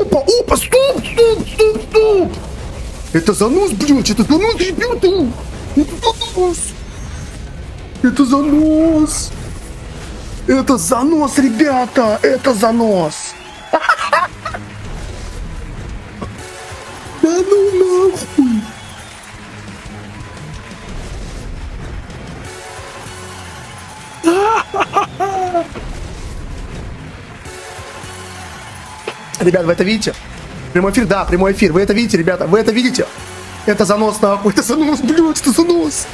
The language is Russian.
Опа, опа, стоп, стоп, стоп, стоп. Это занос, блядь, это занос, ребята. Это занос. Это занос. Это занос, ребята. Это занос. Да ну нахуй. Ребят, вы это видите? Прямой эфир, да, прямой эфир. Вы это видите, ребята? Вы это видите? Это занос, нахуй. Это занос, блядь, это занос.